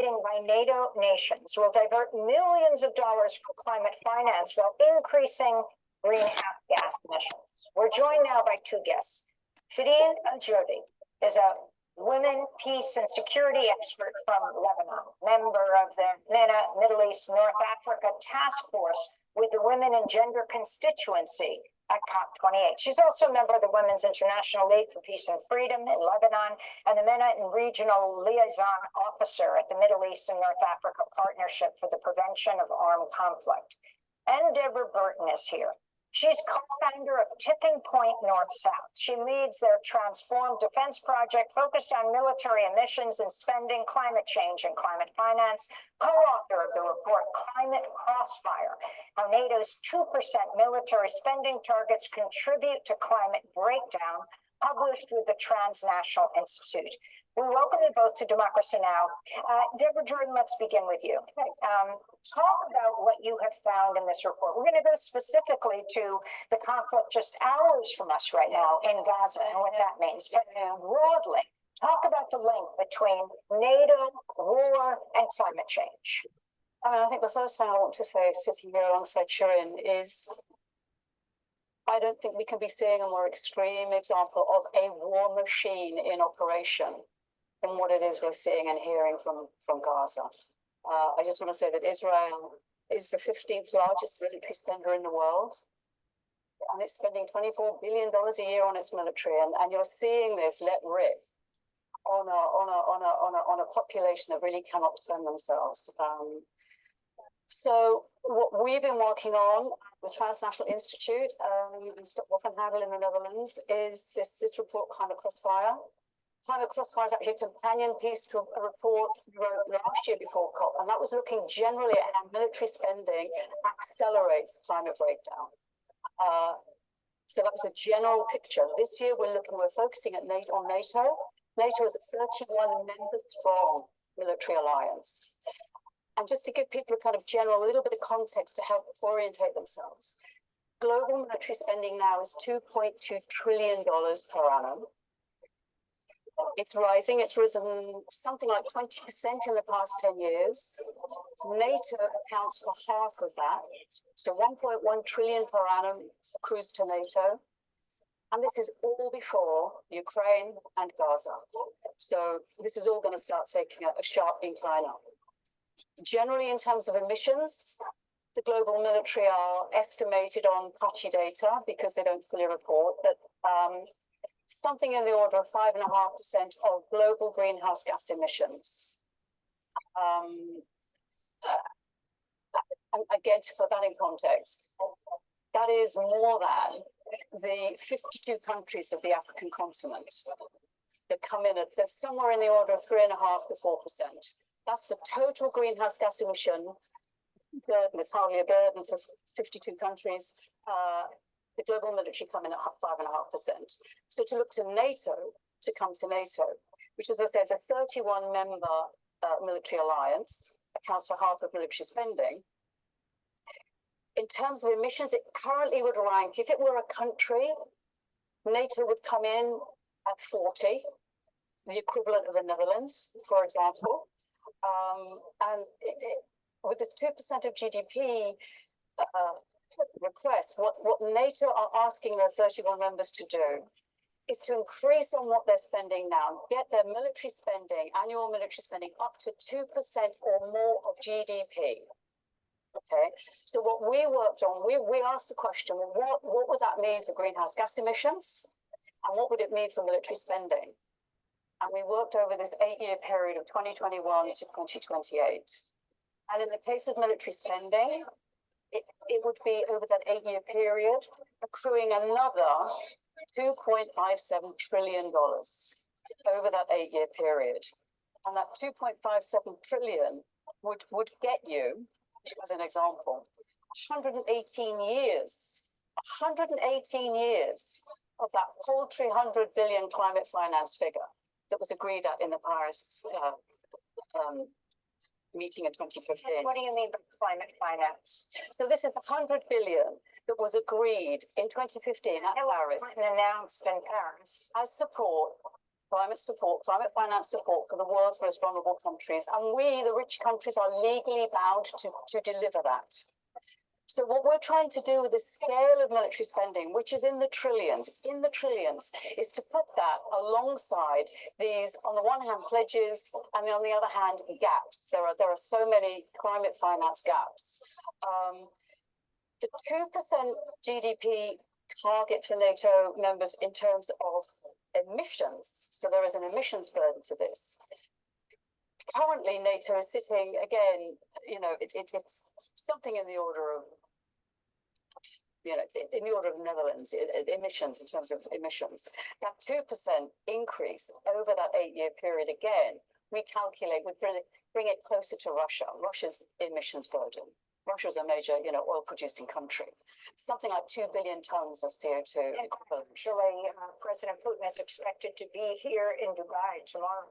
by NATO nations will divert millions of dollars from climate finance while increasing greenhouse gas emissions. We're joined now by two guests. Shireen Al-Jodi is a women, peace, and security expert from Lebanon, member of the MENA Middle East North Africa Task Force with the Women and Gender Constituency at COP28. She's also a member of the Women's International League for Peace and Freedom in Lebanon and the MENA and Regional Liaison Officer at the Middle East and North Africa Partnership for the Prevention of Armed Conflict. And Deborah Burton is here. She's co-founder of Tipping Point North-South. She leads their Transform Defense project focused on military emissions and spending, climate change, and climate finance, co-author of the report Climate Crossfire, how NATO's 2% military spending targets contribute to climate breakdown, published with the Transnational Institute. We welcome you both to Democracy Now! Deborah Jordan, let's begin with you. Talk about what you have found in this report. We're going to go specifically to the conflict just hours from us right now in Gaza and what that means. But broadly, talk about the link between NATO, war, and climate change. I think the first thing I want to say, sitting here alongside Shireen, is I don't think we can be seeing a more extreme example of a war machine in operation than what it is we're seeing and hearing from Gaza. I just want to say that Israel is the 15th largest military spender in the world, and it's spending $24 billion a year on its military, and you're seeing this let rip on a population that really cannot defend themselves. So what we've been working on with Transnational Institute and Stop and Handle in the Netherlands is this report, Climate Crossfire. Climate Crossfire is actually a companion piece to a report we wrote last year before COP, and that was looking generally at how military spending accelerates climate breakdown. So that was a general picture. This year we're focusing on NATO. NATO is a 31-member strong military alliance. And just to give people a kind of general, a little bit of context to help orientate themselves, global military spending now is $2.2 trillion per annum. It's rising. It's risen something like 20% in the past 10 years. NATO accounts for half of that. So 1.1 trillion per annum accrues to NATO. And this is all before Ukraine and Gaza. So this is all going to start taking a sharp incline up. Generally, in terms of emissions, the global military are estimated on patchy data because they don't fully report that something in the order of 5.5% of global greenhouse gas emissions. And again, to put that in context, that is more than the 52 countries of the African continent that come in at somewhere in the order of 3.5% to 4%. That's the total greenhouse gas emission burden. It's hardly a burden for 52 countries. The global military come in at 5.5%. So to look to NATO, to come to NATO, which, as I said, is a 31-member military alliance, accounts for half of military spending. In terms of emissions, it currently would rank, if it were a country, NATO would come in at 40, the equivalent of the Netherlands, for example. And with this 2% of GDP request, what NATO are asking their 31 members to do is to increase on what they're spending now, get their military spending, annual military spending, up to 2% or more of GDP. Okay, so what we worked on, we asked the question, well, what would that mean for greenhouse gas emissions? And what would it mean for military spending? And we worked over this 8-year period of 2021 to 2028. And in the case of military spending, it would be over that 8-year period, accruing another $2.57 trillion over that 8-year period. And that 2.57 trillion would get you, as an example, 118 years of that paltry 100 billion climate finance figure that was agreed at in the Paris meeting in 2015. What do you mean by climate finance? So this is 100 billion that was agreed in 2015 at Paris. And announced in Paris. As support climate support, climate finance support for the world's most vulnerable countries. And we, the rich countries, are legally bound to deliver that. So what we're trying to do with the scale of military spending, which is in the trillions, it's in the trillions, is to put that alongside these, on the one hand, pledges, and on the other hand, gaps. There are so many climate finance gaps. The 2% GDP target for NATO members in terms of emissions, so there is an emissions burden to this. Currently, NATO is sitting, again, you know, it's something in the order of, you know, in the order of Netherlands, emissions, in terms of emissions. That 2% increase over that 8-year period, again, we calculate would bring it closer to Russia, Russia's emissions burden. Russia is a major, you know, oil-producing country. Something like 2 billion tons of CO2. Actually, President Putin is expected to be here in Dubai tomorrow.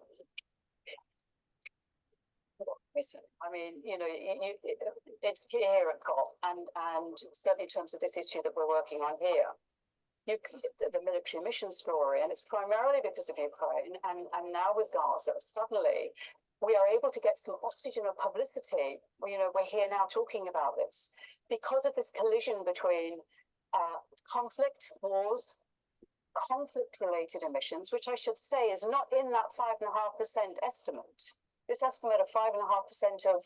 I mean, you know, it's here at COP, and certainly in terms of this issue that we're working on here, the military mission story, and it's primarily because of Ukraine, and now with Gaza, suddenly we are able to get some oxygen of publicity. You know, we're here now talking about this because of this collision between conflict, wars, conflict-related emissions, which I should say is not in that 5.5% estimate. This estimate of 5.5% of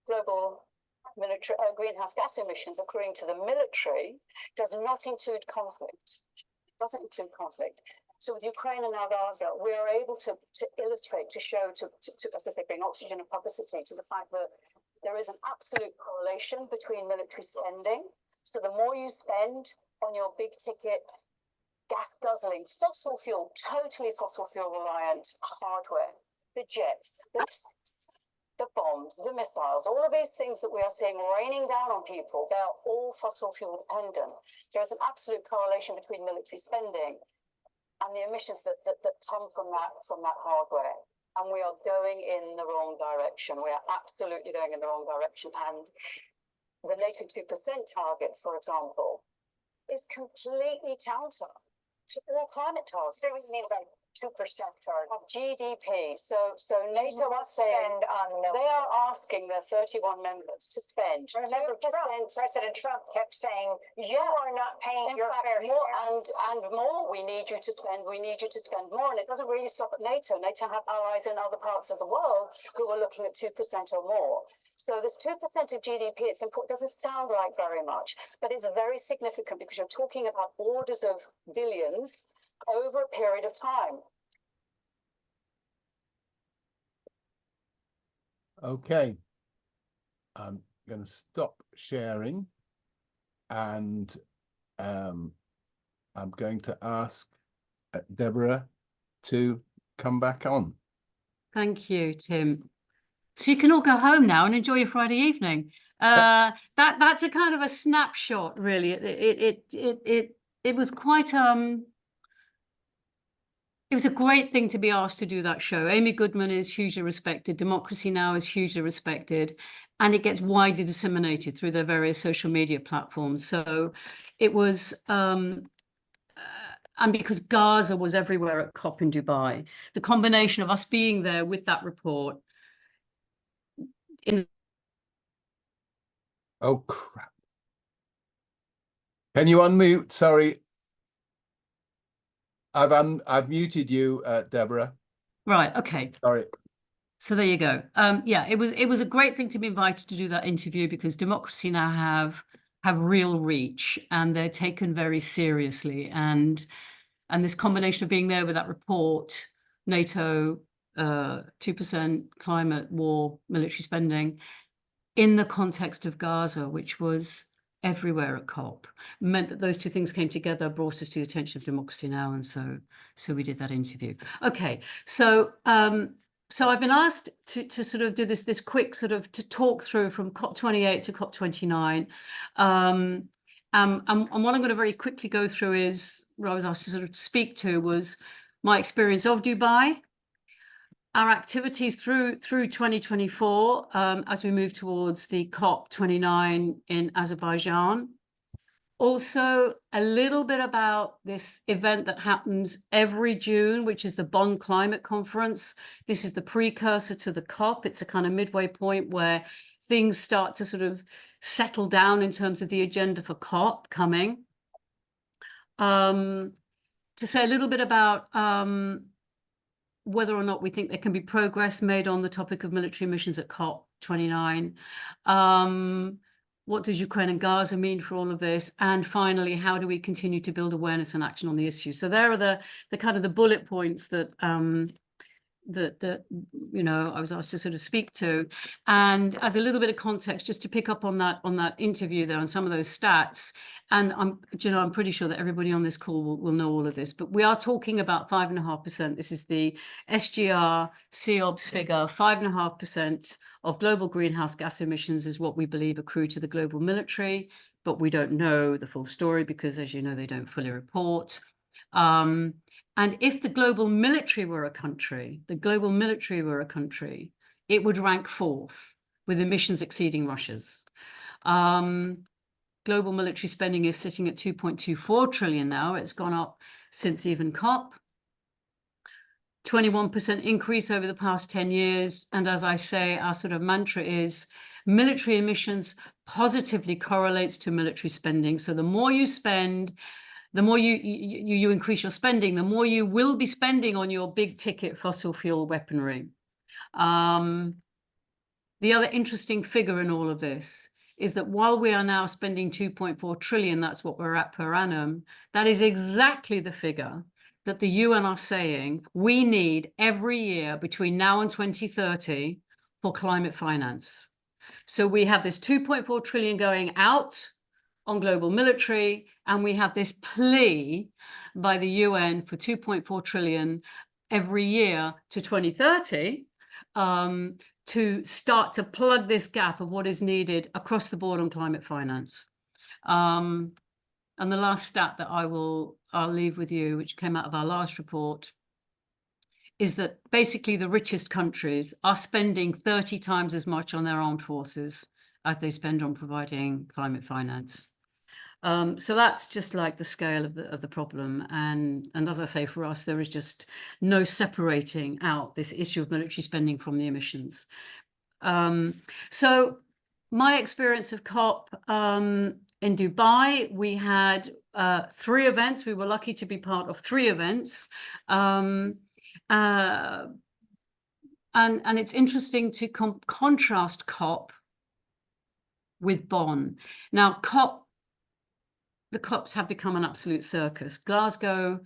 global military greenhouse gas emissions accruing to the military does not include conflict. It doesn't include conflict. So with Ukraine and now Gaza, we are able to illustrate, to show, to as I say, bring oxygen and publicity to the fact that there is an absolute correlation between military spending. So the more you spend on your big ticket, gas guzzling, fossil fuel, totally fossil fuel reliant hardware, the jets, the tanks, the bombs, the missiles, all of these things that we are seeing raining down on people, they are all fossil fuel dependent. There is an absolute correlation between military spending and the emissions that come from that hardware. And we are going in the wrong direction. We are absolutely going in the wrong direction. And the NATO 2% target, for example, is completely counter to all climate targets. So what do you mean by 2% target of GDP? So NATO must is saying spend on military. they are asking their 31 members to spend. Remember, President Trump kept saying, "You are not paying your fair more, share." and more. We need you to spend. We need you to spend more. And it doesn't really stop at NATO. NATO have allies in other parts of the world who are looking at 2% or more. So this 2% of GDP, it's important. Doesn't sound like very much, but it's very significant because you're talking about orders of billions over a period of time. Okay, I'm going to stop sharing, and I'm going to ask Deborah to come back on. Thank you, Tim. So you can all go home now and enjoy your Friday evening. That's a kind of a snapshot, really. It was quite it was a great thing to be asked to do that show. Amy Goodman is hugely respected. Democracy Now! Is hugely respected. And it gets widely disseminated through their various social media platforms. So it was, and because Gaza was everywhere at COP in Dubai, the combination of us being there with that report. Oh, crap. Can you unmute? Sorry. I've muted you, Deborah. Right. Okay. Sorry. So there you go. Yeah, it was a great thing to be invited to do that interview because Democracy Now! have real reach and they're taken very seriously. And this combination of being there with that report, NATO, 2% climate, war, military spending, in the context of Gaza, which was everywhere at COP, meant that those two things came together, brought us to the attention of Democracy Now! And so we did that interview. Okay, so I've been asked to sort of do this quick sort of to talk through from COP28 to COP29. And what I'm going to very quickly go through is what I was asked to sort of speak to was my experience of Dubai, our activities through 2024 as we move towards the COP29 in Azerbaijan, Also, a little bit about this event that happens every June, which is the Bonn Climate Conference. This is the precursor to the COP. It's a kind of midway point where things start to sort of settle down in terms of the agenda for COP coming. To say a little bit about whether or not we think there can be progress made on the topic of military missions at COP29. What does Ukraine and Gaza mean for all of this? And finally, how do we continue to build awareness and action on the issue? So there are the kind of the bullet points that that you know I was asked to sort of speak to. And as a little bit of context, just to pick up on that interview there, on some of those stats, and I'm pretty sure that everybody on this call will know all of this, but we are talking about 5.5%. This is the SGR COBS figure. 5.5% of global greenhouse gas emissions is what we believe accrue to the global military, but we don't know the full story because, as you know, they don't fully report. And if the global military were a country, it would rank 4th with emissions exceeding Russia's. Global military spending is sitting at 2.24 trillion now. It's gone up since even COP. 21% increase over the past 10 years. And as I say, our sort of mantra is military emissions positively correlates to military spending. So the more you spend, the more you increase your spending, the more you will be spending on your big ticket fossil fuel weaponry. The other interesting figure in all of this is that while we are now spending 2.4 trillion, that's what we're at per annum, that is exactly the figure that the UN are saying we need every year between now and 2030 for climate finance. So we have this 2.4 trillion going out on global military, and we have this plea by the UN for 2.4 trillion every year to 2030 to start to plug this gap of what is needed across the board on climate finance. And the last stat that I'll leave with you, which came out of our last report, is that basically the richest countries are spending 30 times as much on their armed forces as they spend on providing climate finance. So that's just like the scale of the problem. And as I say, for us, there is just no separating out this issue of military spending from the emissions. So my experience of COP in Dubai, we had 3 events. We were lucky to be part of 3 events. And it's interesting to contrast COP with Bonn. Now, the COPs have become an absolute circus. Glasgow,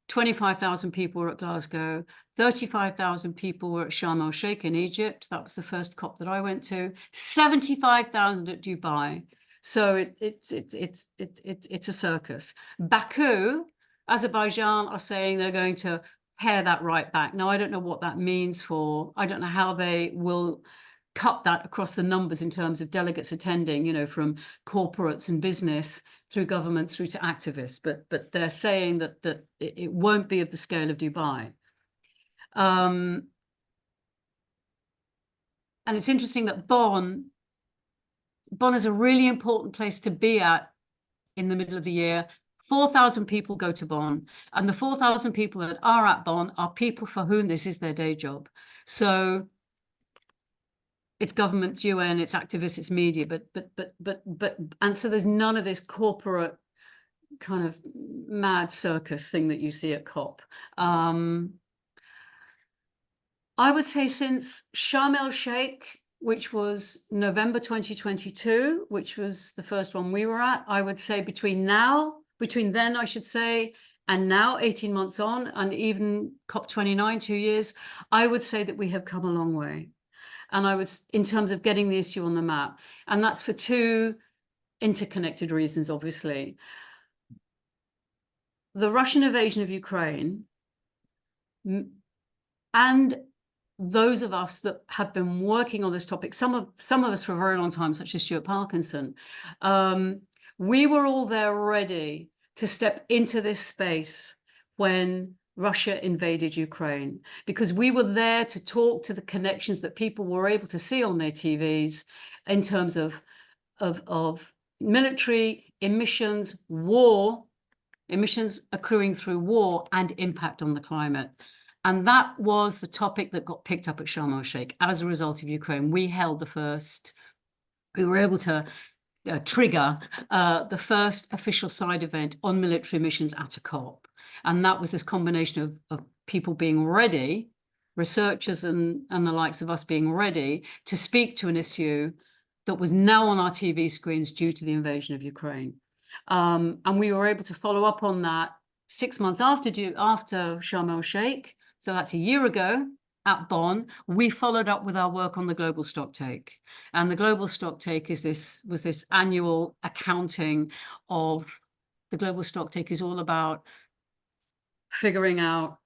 25,000 people were at Glasgow, 35,000 people were at Sharm el Sheikh in Egypt. That was the first COP that I went to. 75,000 at Dubai. So it's a circus. Baku, Azerbaijan are saying they're going to pare that right back. Now, I don't know what that means I don't know how they will cut that across the numbers in terms of delegates attending, you know, from corporates and business through government through to activists, but they're saying that it won't be of the scale of Dubai. And it's interesting that Bonn is a really important place to be at in the middle of the year. 4,000 people go to Bonn, and the 4,000 people that are at Bonn are people for whom this is their day job. So it's governments, UN, it's activists, it's media, but and so there's none of this corporate kind of mad circus thing that you see at COP. I would say since Sharm el Sheikh, which was November 2022, which was the first one we were at, I would say between then, I should say, and now 18 months on, and even COP29, 2 years, I would say that we have come a long way. And I would, in terms of getting the issue on the map, and that's for 2 interconnected reasons, obviously. The Russian invasion of Ukraine, and those of us that have been working on this topic, some of us for a very long time, such as Stuart Parkinson, we were all there ready to step into this space when Russia invaded Ukraine, because we were there to talk to the connections that people were able to see on their TVs in terms of military, emissions accruing through war and impact on the climate. And that was the topic that got picked up at Sharm el-Sheikh as a result of Ukraine. We were able to trigger the first official side event on military missions at a COP. And that was this combination of people being ready, researchers and the likes of us being ready to speak to an issue that was now on our TV screens due to the invasion of Ukraine. And we were able to follow up on that 6 months after Sharm el-Sheikh. So that's a year ago at Bonn. We followed up with our work on the global stocktake. And the global stocktake was this annual accounting of the global stocktake is all about figuring out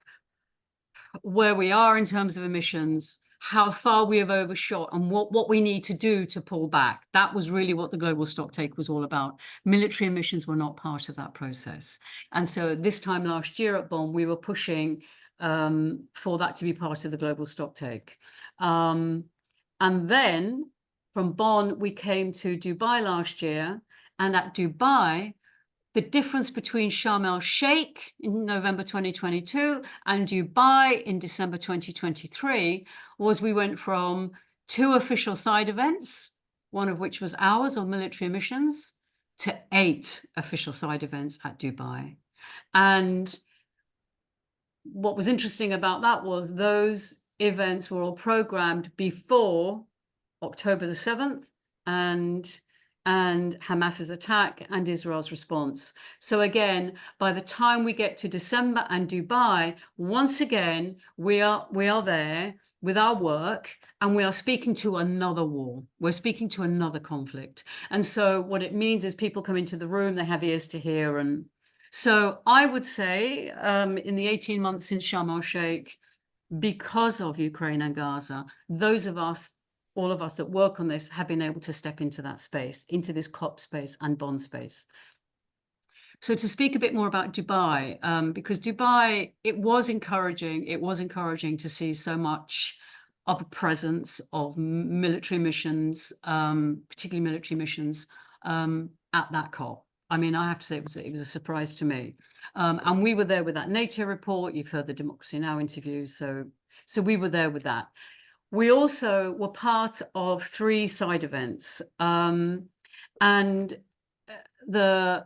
where we are in terms of emissions, how far we have overshot, and what we need to do to pull back. That was really what the global stocktake was all about. Military emissions were not part of that process. And so this time last year at Bonn, we were pushing for that to be part of the global stocktake. And then from Bonn, we came to Dubai last year. And at Dubai, the difference between Sharm el-Sheikh in November 2022 and Dubai in December 2023 was we went from 2 official side events, one of which was ours on military emissions, to 8 official side events at Dubai. And what was interesting about that was those events were all programmed before October the 7th and Hamas's attack and Israel's response. So again, by the time we get to December and Dubai, once again, we are there with our work, and we are speaking to another war. We're speaking to another conflict. And so what it means is people come into the room, they have ears to hear. And so I would say in the 18 months since Sharm el-Sheikh, because of Ukraine and Gaza, all of us that work on this have been able to step into that space, into this COP space and Bonn space. So to speak a bit more about Dubai, because Dubai, it was encouraging to see so much of a presence of military missions, particularly military missions at that COP. I mean, I have to say it was a surprise to me. And we were there with that NATO report. You've heard the Democracy Now! Interview. So we were there with that. We also were part of 3 side events. And the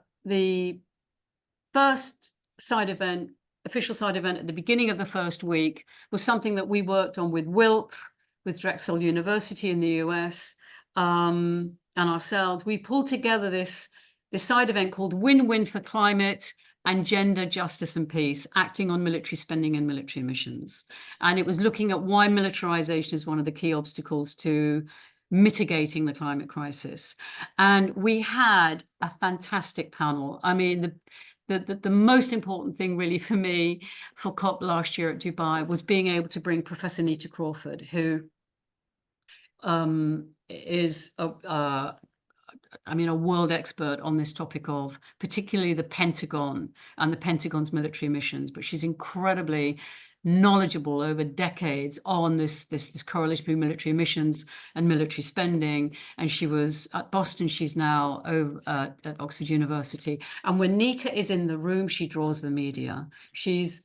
first side event, official side event at the beginning of the first week was something that we worked on with WILPF, with Drexel University in the US, and ourselves. We pulled together this side event called Win-Win for Climate and Gender, Justice and Peace, acting on military spending and military emissions. And it was looking at why militarization is one of the key obstacles to mitigating the climate crisis. And we had a fantastic panel. I mean, the most important thing really for me for COP last year at Dubai was being able to bring Professor Neta Crawford, who is a world expert on this topic of particularly the Pentagon and the Pentagon's military missions, but she's incredibly knowledgeable over decades on this correlation between military missions and military spending. And she was at Boston. She's now over at Oxford University. And when Neta is in the room, she draws the media. She's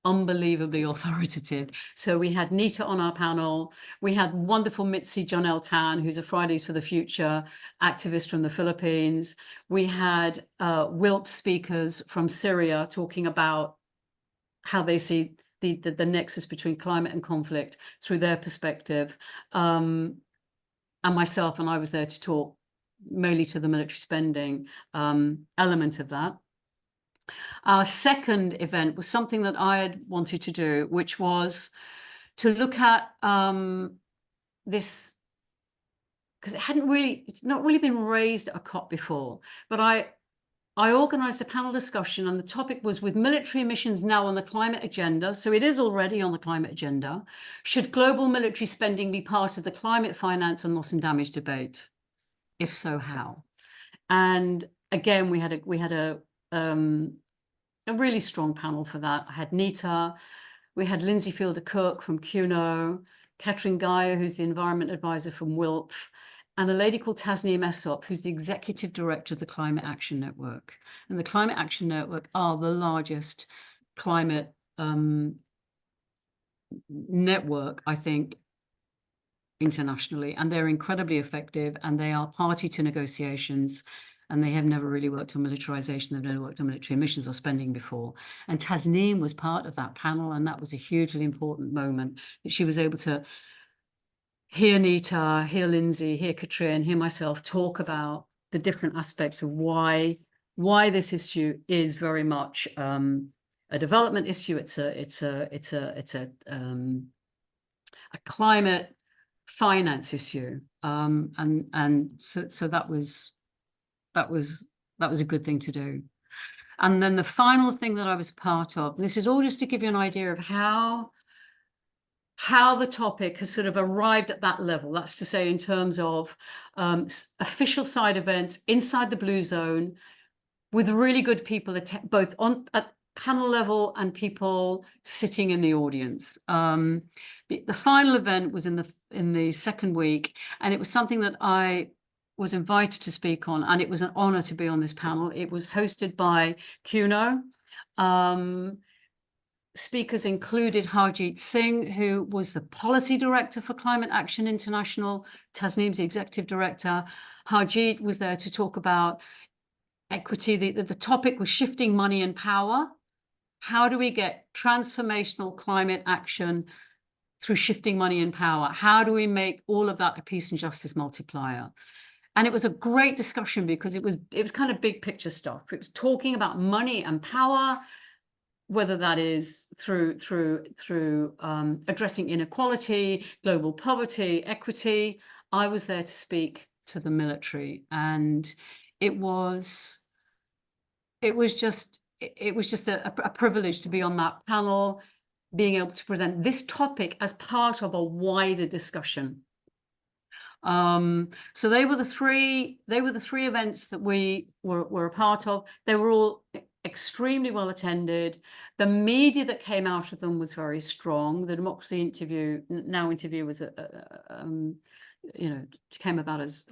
unbelievably authoritative. So we had Neta on our panel. We had wonderful Mitzi Jonel Tan, who's a Fridays for the Future activist from the Philippines. We had WILPF speakers from Syria talking about how they see the nexus between climate and conflict through their perspective. And myself, and I was there to talk mainly to the military spending element of that. Our second event was something that I had wanted to do, which was to look at this, because it's not really been raised at a COP before, but I organized a panel discussion, and the topic was, with military emissions now on the climate agenda, so it is already on the climate agenda, should global military spending be part of the climate finance and loss and damage debate? If so, how? And again, we had a really strong panel for that. I had Neta, we had Lindsay Fielder Cook from CUNO, Catherine Geyer, who's the environment advisor from WILPF, and a lady called Tasneem Essop, who's the executive director of the Climate Action Network. And the Climate Action Network are the largest climate network, I think, internationally, and they're incredibly effective, and they are party to negotiations, and they have never really worked on militarization. They've never worked on military emissions or spending before. And Tasneem was part of that panel, and that was a hugely important moment that she was able to hear Neta, hear Lindsay, hear Katrin, hear myself talk about the different aspects of why this issue is very much a development issue. It's a climate finance issue, and so that was a good thing to do. And then the final thing that I was part of, and this is all just to give you an idea of how the topic has sort of arrived at that level. That's to say, in terms of official side events inside the Blue Zone, with really good people both at panel level and people sitting in the audience. The final event was in the second week, and it was something that I was invited to speak on, and it was an honor to be on this panel. It was hosted by CUNO. Speakers included Harjeet Singh, who was the policy director for Climate Action International. Tasneem's the executive director. Harjeet was there to talk about equity. The topic was shifting money and power. How do we get transformational climate action through shifting money and power? How do we make all of that a peace and justice multiplier? And it was a great discussion because it was kind of big picture stuff. It was talking about money and power, whether that is through addressing inequality, global poverty, equity. I was there to speak to the military, and it was just a privilege to be on that panel, being able to present this topic as part of a wider discussion. So they were the three events that we were a part of. They were all extremely well attended. The media that came out of them was very strong. The Democracy interview was came about as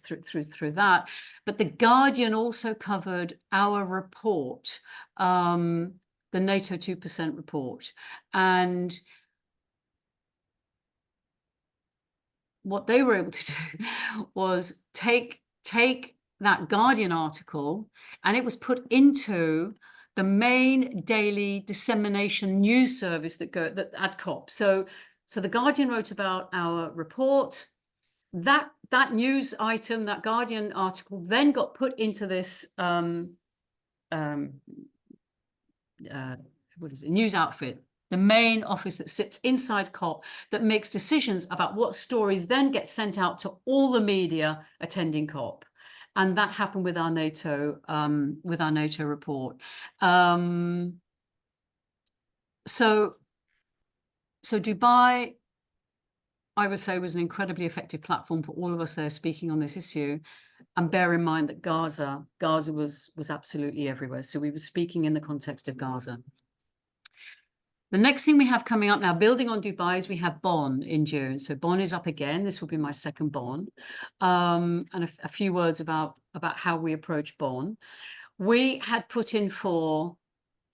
through that. But the Guardian also covered our report, the NATO 2% report, and what they were able to do was take that Guardian article, and it was put into the main daily dissemination news service that at COP. So the Guardian wrote about our report. That news item, that Guardian article, then got put into this news outfit, the main office that sits inside COP, that makes decisions about what stories then get sent out to all the media attending COP. And that happened with our NATO report. So Dubai, I would say, was an incredibly effective platform for all of us there speaking on this issue. And bear in mind that Gaza was absolutely everywhere. So we were speaking in the context of Gaza. The next thing we have coming up now, building on Dubai, is we have Bonn in June. So Bonn is up again. This will be my second Bonn. And a few words about how we approach Bonn. We had put in for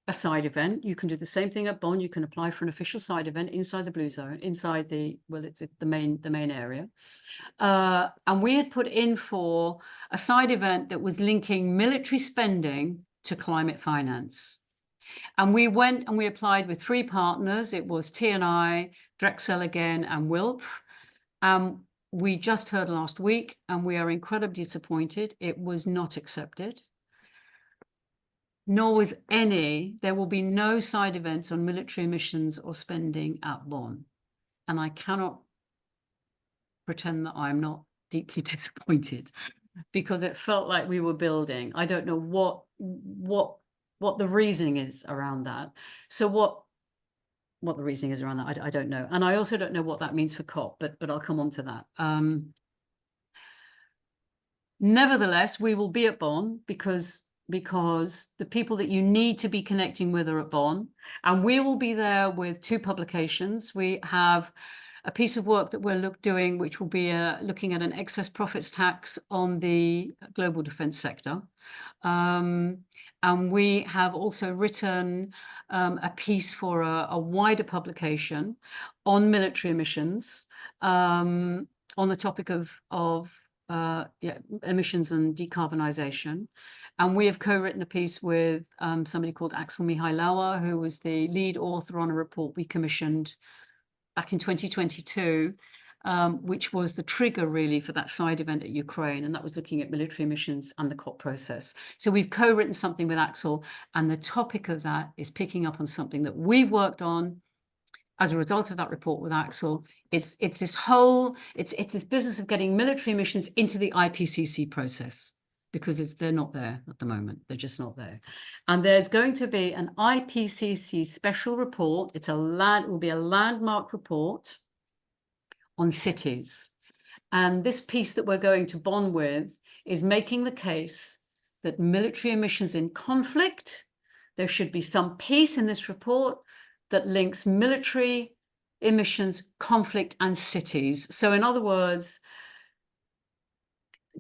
a side event. You can do the same thing at Bonn. You can apply for an official side event inside the Blue Zone, inside it's the main area. And we had put in for a side event that was linking military spending to climate finance. And we went and we applied with 3 partners. It was TNI, DREXEL again, and WILPF. We just heard last week, and we are incredibly disappointed. It was not accepted. Nor was there will be no side events on military emissions or spending at Bonn. And I cannot pretend that I'm not deeply disappointed, because it felt like we were building. I don't know what the reasoning is around that. So what the reasoning is around that, I don't know. And I also don't know what that means for COP, but I'll come on to that. Nevertheless, we will be at Bonn because the people that you need to be connecting with are at Bonn, and we will be there with 2 publications. We have a piece of work that we're doing, which will be looking at an excess profits tax on the global defense sector. And we have also written a piece for a wider publication on military emissions, on the topic of emissions and decarbonisation. And we have co-written a piece with somebody called Axel Mihailaua, who was the lead author on a report we commissioned back in 2022, which was the trigger really for that side event at Ukraine. And that was looking at military emissions and the COP process. So we've co-written something with Axel, and the topic of that is picking up on something that we've worked on as a result of that report with Axel. It's this business of getting military emissions into the IPCC process, because they're not there at the moment. They're just not there. And there's going to be an IPCC special report. It will be a landmark report on cities. And this piece that we're going to Bonn with is making the case that military emissions in conflict, there should be some piece in this report that links military emissions, conflict, and cities. So in other words,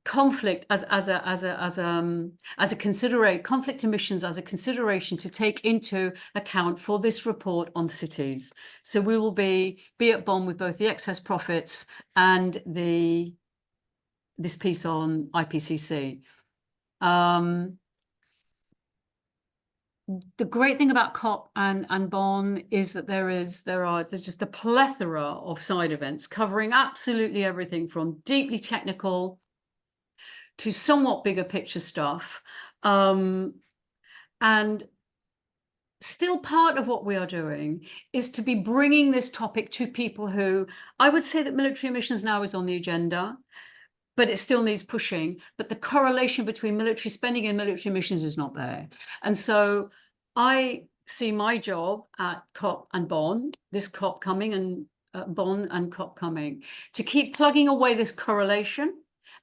conflict as a consideration, conflict emissions as a consideration to take into account for this report on cities. So we will be at Bonn with both the excess profits and this piece on IPCC. The great thing about COP and Bonn is that there's just a plethora of side events covering absolutely everything from deeply technical to somewhat bigger picture stuff. And still part of what we are doing is to be bringing this topic to people who, I would say that military emissions now is on the agenda, but it still needs pushing. But the correlation between military spending and military emissions is not there. And so I see my job at COP and Bonn, this COP coming and Bonn and COP coming, to keep plugging away this correlation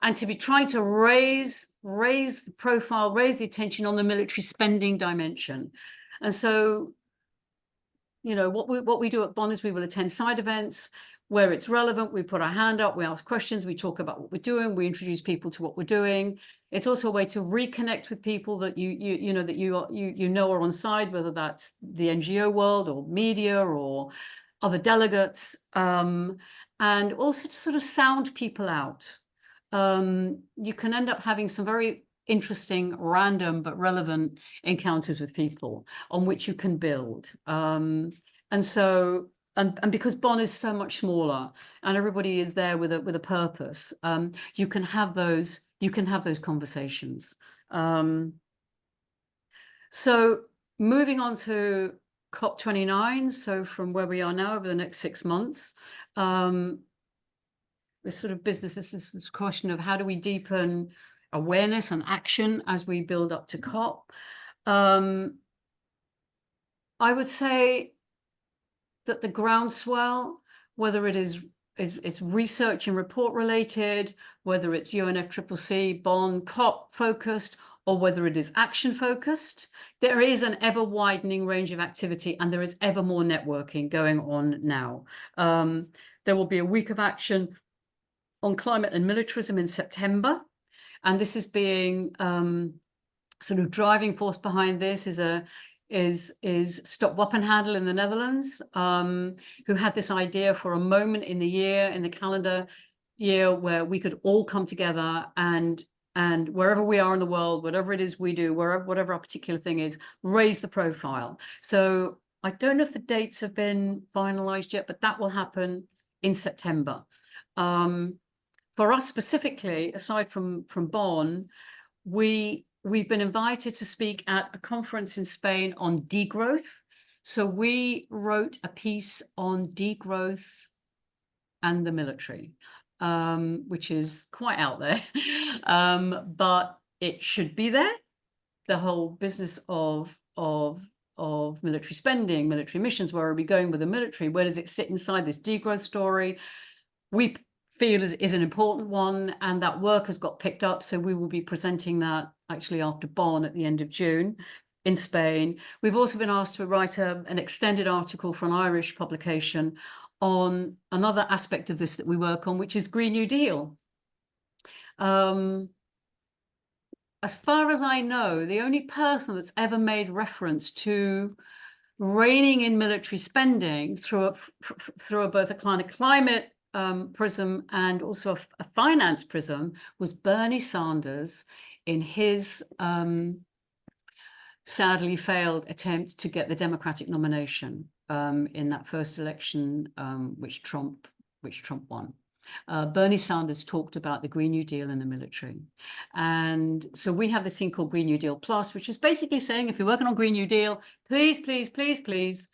and to be trying to raise the profile, raise the attention on the military spending dimension. And so, you know, what we do at Bonn is we will attend side events where it's relevant. We put our hand up, we ask questions, we talk about what we're doing, we introduce people to what we're doing. It's also a way to reconnect with people that you know are on side, whether that's the NGO world or media or other delegates, and also to sort of sound people out. You can end up having some very interesting, random, but relevant encounters with people on which you can build. And because Bonn is so much smaller and everybody is there with a purpose, you can have those conversations. So moving on to COP29, so from where we are now over the next 6 months, this sort of business, this question of how do we deepen awareness and action as we build up to COP. I would say that the groundswell, whether it is research and report related, whether it's UNFCCC, Bonn, COP focused, or whether it is action focused, there is an ever widening range of activity and there is ever more networking going on now. There will be a week of action on climate and militarism in September. And this is being sort of driving force behind this is Stop Wapenhandel in the Netherlands, who had this idea for a moment in the calendar year, where we could all come together and wherever we are in the world, whatever it is we do, whatever our particular thing is, raise the profile. So I don't know if the dates have been finalized yet, but that will happen in September. For us specifically, aside from Bonn, we've been invited to speak at a conference in Spain on degrowth. So we wrote a piece on degrowth and the military, which is quite out there, but it should be there. The whole business of military spending, military missions, where are we going with the military? Where does it sit inside this degrowth story? We feel is an important one, and that work has got picked up. So we will be presenting that actually after Bonn at the end of June in Spain. We've also been asked to write an extended article for an Irish publication on another aspect of this that we work on, which is Green New Deal. As far as I know, the only person that's ever made reference to reining in military spending through both a climate prism and also a finance prism was Bernie Sanders in his sadly failed attempt to get the Democratic nomination in that first election, which Trump won. Bernie Sanders talked about the Green New Deal in the military. And so we have this thing called Green New Deal Plus, which is basically saying, if you're working on Green New Deal, please, please, please, please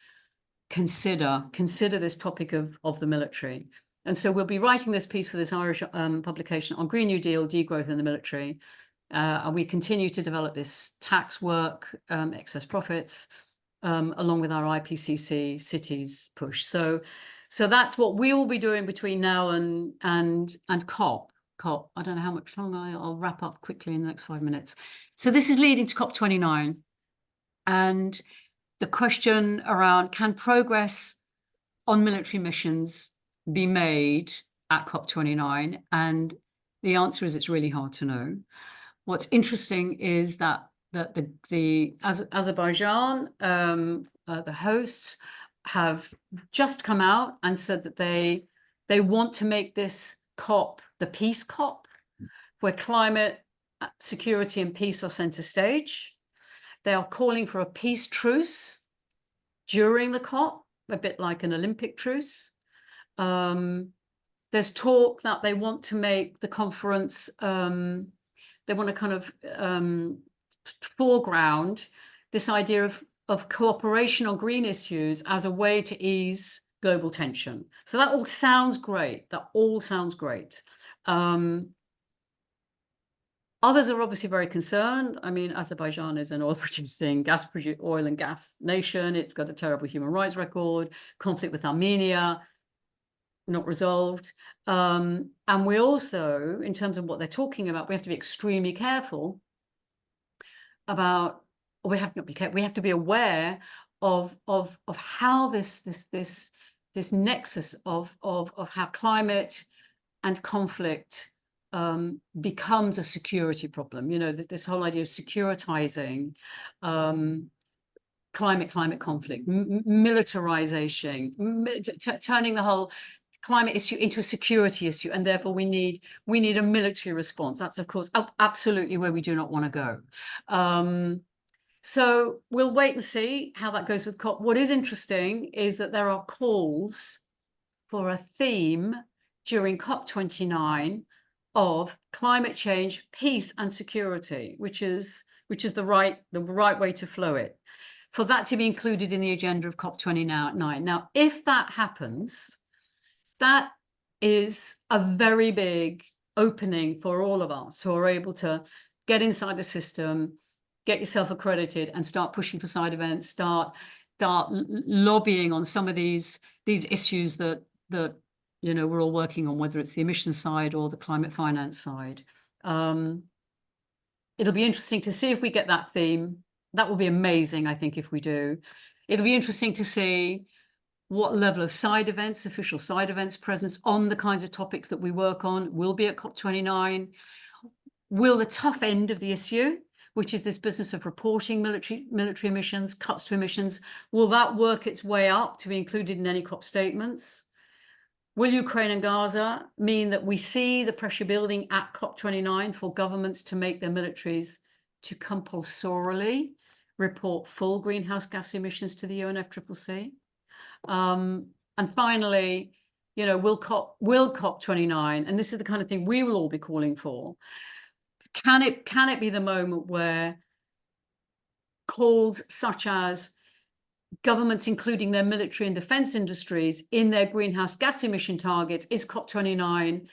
consider this topic of the military. And so we'll be writing this piece for this Irish publication on Green New Deal, degrowth in the military. And we continue to develop this tax work, excess profits, along with our IPCC cities push. So that's what we will be doing between now and COP. I don't know how much longer. I'll wrap up quickly in the next 5 minutes. So this is leading to COP29, and the question around, can progress on military missions be made at COP29? And the answer is it's really hard to know. What's interesting is that Azerbaijan, the hosts, have just come out and said that they want to make this COP the peace COP, where climate, security and peace are center stage. They are calling for a peace truce during the COP, a bit like an Olympic truce. There's talk that they want to make the conference, they want to kind of foreground this idea of cooperation on green issues as a way to ease global tension. So that all sounds great. Others are obviously very concerned. I mean, Azerbaijan is an oil and gas nation. It's got a terrible human rights record, conflict with Armenia, not resolved. And we also, in terms of what they're talking about, we have to be extremely careful about, we have to be aware of how this nexus of how climate and conflict becomes a security problem. You know, this whole idea of securitizing climate conflict, militarization, turning the whole climate issue into a security issue, and therefore we need a military response. That's of course absolutely where we do not want to go. So we'll wait and see how that goes with COP. What is interesting is that there are calls for a theme during COP29 of climate change, peace and security, which is the right way to flow it, for that to be included in the agenda of COP29. Now, if that happens, that is a very big opening for all of us who are able to get inside the system, get yourself accredited and start pushing for side events, start lobbying on some of these issues that you know we're all working on, whether it's the emissions side or the climate finance side. It'll be interesting to see if we get that theme. That will be amazing, I think, if we do. It'll be interesting to see what level of side events, official side events presence on the kinds of topics that we work on will be at COP29. Will the tough end of the issue, which is this business of reporting military emissions, cuts to emissions, will that work its way up to be included in any COP statements? Will Ukraine and Gaza mean that we see the pressure building at COP29 for governments to make their militaries to compulsorily report full greenhouse gas emissions to the UNFCCC? And finally, you know, will COP29, and this is the kind of thing we will all be calling for, can it be the moment where calls such as governments including their military and defense industries in their greenhouse gas emission targets, is COP29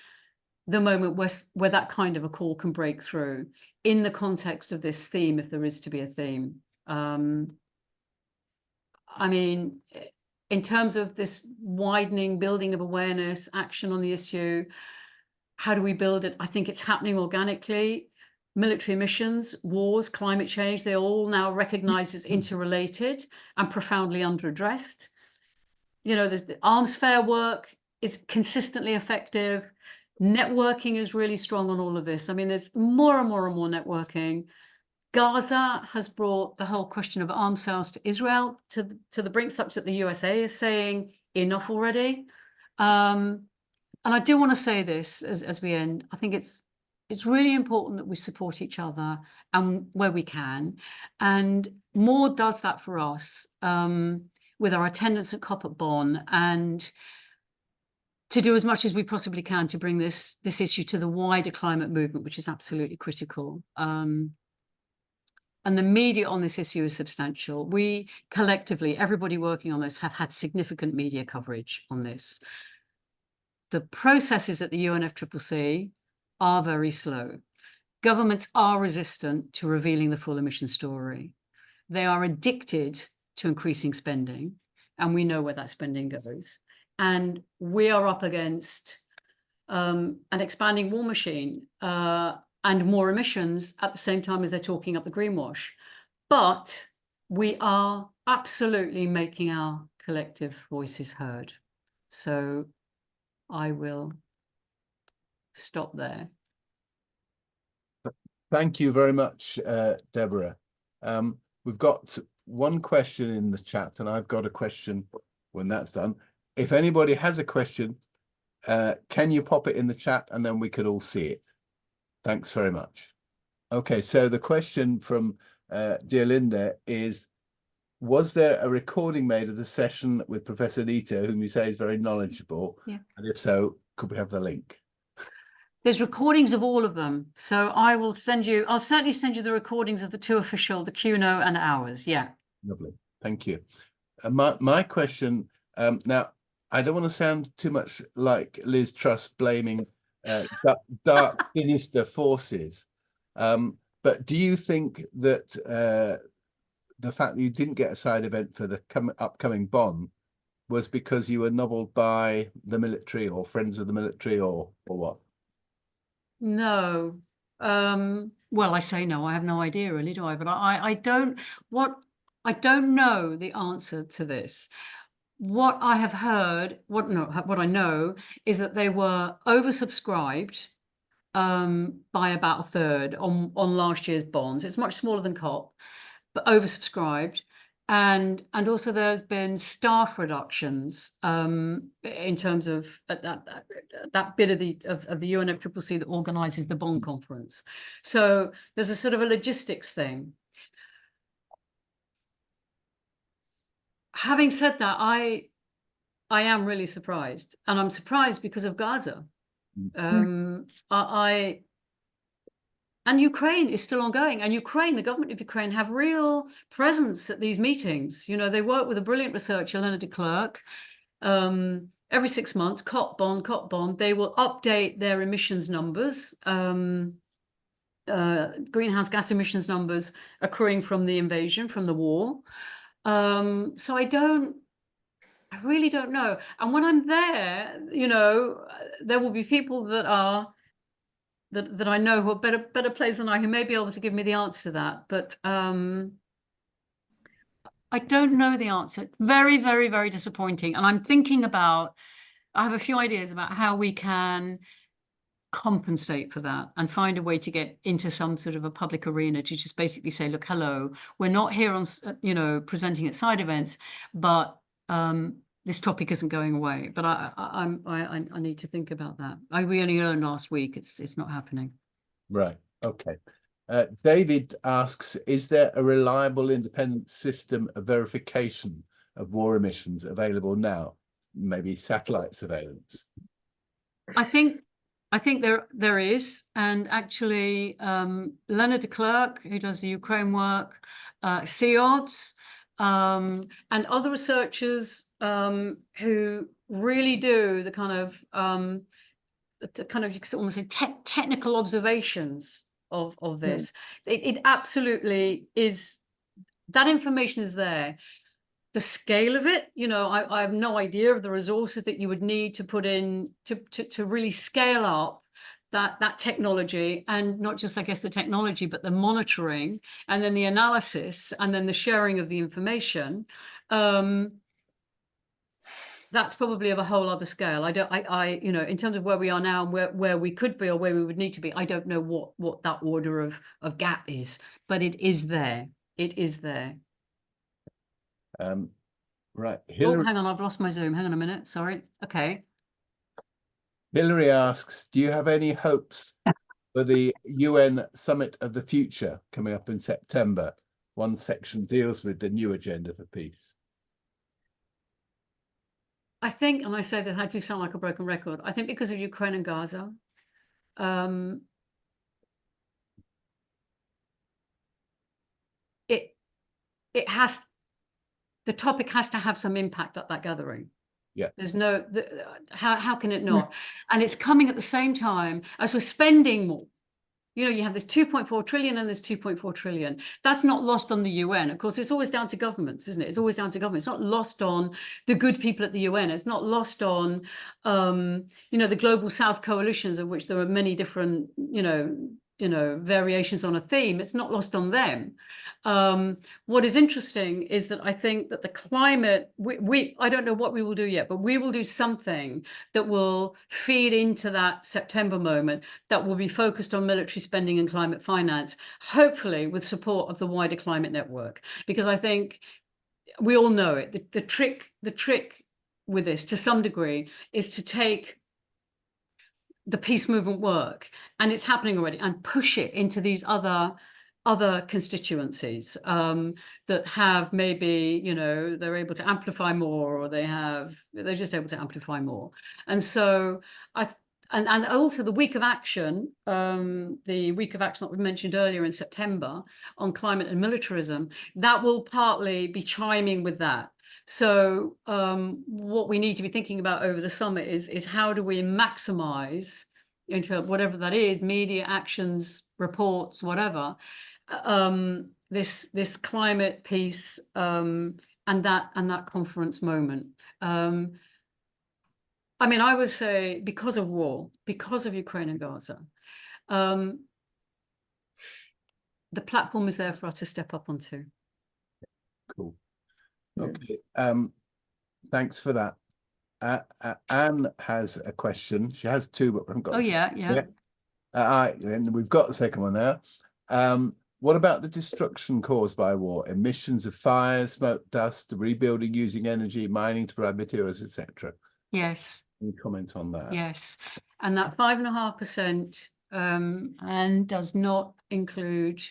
the moment where that kind of a call can break through in the context of this theme, if there is to be a theme? I mean, in terms of this widening, building of awareness, action on the issue, how do we build it? I think it's happening organically. Military emissions, wars, climate change, they're all now recognized as interrelated and profoundly underaddressed. you know, the arms fair work is consistently effective. Networking is really strong on all of this. I mean, there's more and more and more networking. Gaza has brought the whole question of arms sales to Israel to the brink, such that the USA is saying enough already. And I do want to say this as we end. I think it's really important that we support each other and where we can. And more does that for us with our attendance at COP at Bonn, and to do as much as we possibly can to bring this issue to the wider climate movement, which is absolutely critical. And the media on this issue is substantial. We collectively, everybody working on this, have had significant media coverage on this. The processes at the UNFCCC are very slow. Governments are resistant to revealing the full emission story. They are addicted to increasing spending, and we know where that spending goes. And we are up against an expanding war machine and more emissions at the same time as they're talking up the greenwash. But we are absolutely making our collective voices heard. So I will stop there. Thank you very much, Deborah. We've got one question in the chat, and I've got a question when that's done. If anybody has a question, can you pop it in the chat and then we could all see it? Thanks very much. Okay, so the question from dear Linda is, was there a recording made of the session with Professor Neta, whom you say is very knowledgeable? Yeah. And if so, could we have the link? There's recordings of all of them. So I'll certainly send you the recordings of the two official, the QNO and ours. Yeah. Lovely. Thank you. My question, now, I don't want to sound too much like Liz Truss blaming dark, sinister forces. But do you think that the fact that you didn't get a side event for the upcoming Bonn was because you were nobbled by the military or friends of the military or what? No. Well, I say no, I have no idea really, do I? But I don't know the answer to this. What I have heard, what I know is that they were oversubscribed by about a third on last year's bonds. It's much smaller than COP, but oversubscribed. And also there's been staff reductions in terms of that bit of the UNFCCC that organises the Bonn conference. So there's a sort of a logistics thing. Having said that, I am really surprised, and I'm surprised because of Gaza. And Ukraine is still ongoing, and the government of Ukraine have real presence at these meetings. You know, they work with a brilliant researcher, Neta Crawford, every 6 months, COP Bonn, they will update their emissions numbers, greenhouse gas emissions numbers accruing from the invasion, from the war. So I really don't know. And when I'm there, you know, there will be people that I know who are better placed than I, who may be able to give me the answer to that. But I don't know the answer. Very, very, very disappointing. And I'm thinking about, I have a few ideas about how we can compensate for that and find a way to get into some sort of a public arena to just basically say, look, hello, we're not here on, you know, presenting at side events, but this topic isn't going away. But I need to think about that. We only learned last week it's not happening. Right. Okay. David asks, is there a reliable independent system of verification of war emissions available now? Maybe satellite surveillance? I think there is, and actually Neta Crawford, who does the Ukraine work, CEOBS, and other researchers who really do the kind of you could almost say technical observations of this. It absolutely is. That information is there. The scale of it, you know, I have no idea of the resources that you would need to put in to really scale up that technology, and not just, I guess, the technology, but the monitoring, and then the analysis, and then the sharing of the information. that's probably of a whole other scale. You know, in terms of where we are now and where we could be or where we would need to be, I don't know what that order of gap is, but it is there. It is there. Right. Oh, Hillary, hang on, I've lost my Zoom. Hang on a minute. Sorry. Okay. Hillary asks, do you have any hopes for the UN Summit of the Future coming up in September? One section deals with the new agenda for peace. I think, and I say that I do sound like a broken record, I think because of Ukraine and Gaza, the topic has to have some impact at that gathering. Yeah. There's no, how can it not? And it's coming at the same time as we're spending more. You know, you have this 2.4 trillion and there's 2.4 trillion. That's not lost on the UN. Of course, it's always down to governments, isn't it? It's always down to government. It's not lost on the good people at the UN. It's not lost on, you know, the global South coalitions, of which there are many different, you know, variations on a theme. It's not lost on them. What is interesting is that I think that the climate, I don't know what we will do yet, but we will do something that will feed into that September moment that will be focused on military spending and climate finance, hopefully with support of the wider climate network. Because I think we all know it. The trick with this, to some degree, is to take the peace movement work, and it's happening already, and push it into these other constituencies that have maybe, you know, they're able to amplify more, or they're just able to amplify more. And so and also the week of action, that we mentioned earlier in September on climate and militarism, that will partly be chiming with that. So what we need to be thinking about over the summit is how do we maximize, into whatever that is, media, actions, reports, whatever, this climate piece and that conference moment. I mean, I would say because of war, because of Ukraine and Gaza, the platform is there for us to step up onto. Cool. Okay. Thanks for that. Anne has a question. She has two, but we haven't got. Oh yeah. And we've got the second one now. What about the destruction caused by war? Emissions of fire, smoke, dust, rebuilding using energy, mining to provide materials, etc. Yes. Can you comment on that? Yes, and that 5.5% and does not include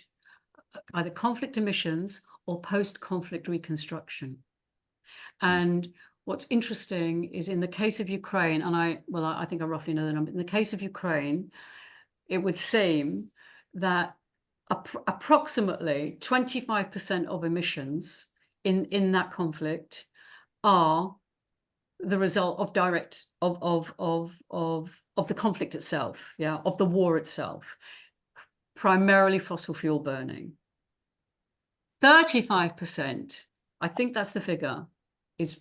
either conflict emissions or post-conflict reconstruction. And what's interesting is in the case of Ukraine, and I think I roughly know the number. In the case of Ukraine, it would seem that approximately 25% of emissions in that conflict are the result of of the conflict itself, of the war itself, primarily fossil fuel burning. 35%, I think that's the figure, is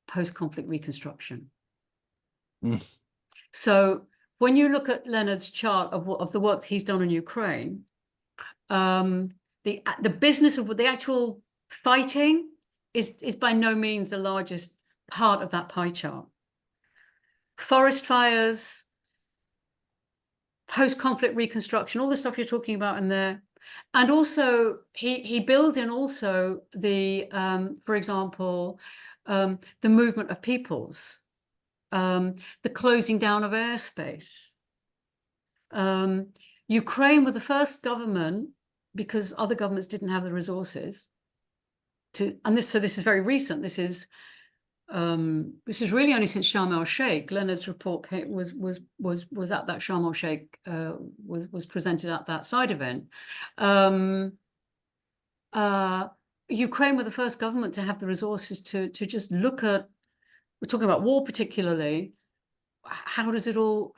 post-conflict reconstruction. So when you look at Leonard's chart of the work he's done in Ukraine, the business of the actual fighting is by no means the largest part of that pie chart. Forest fires, post-conflict reconstruction, all the stuff you're talking about in there. And also he builds in also the, for example, the movement of peoples, the closing down of airspace. Ukraine were the first government, because other governments didn't have the resources to, and this is very recent. This is really only since Sharm el-Sheikh. Leonard's report was at that Sharm el-Sheikh, was presented at that side event. Ukraine were the first government to have the resources to just look at, we're talking about war particularly, how does it all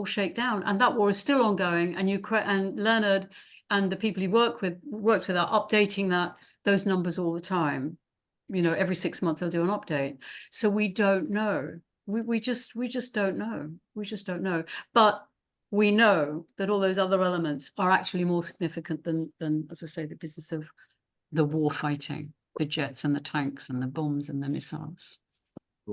shake down? And that war is still ongoing, and Ukraine and Leonard and the people he works with are updating those numbers all the time. You know, every 6 months they'll do an update. So we don't know. We just don't know. We just don't know. But we know that all those other elements are actually more significant than as I say, the business of the war fighting. the jets and the tanks and the bombs and the missiles.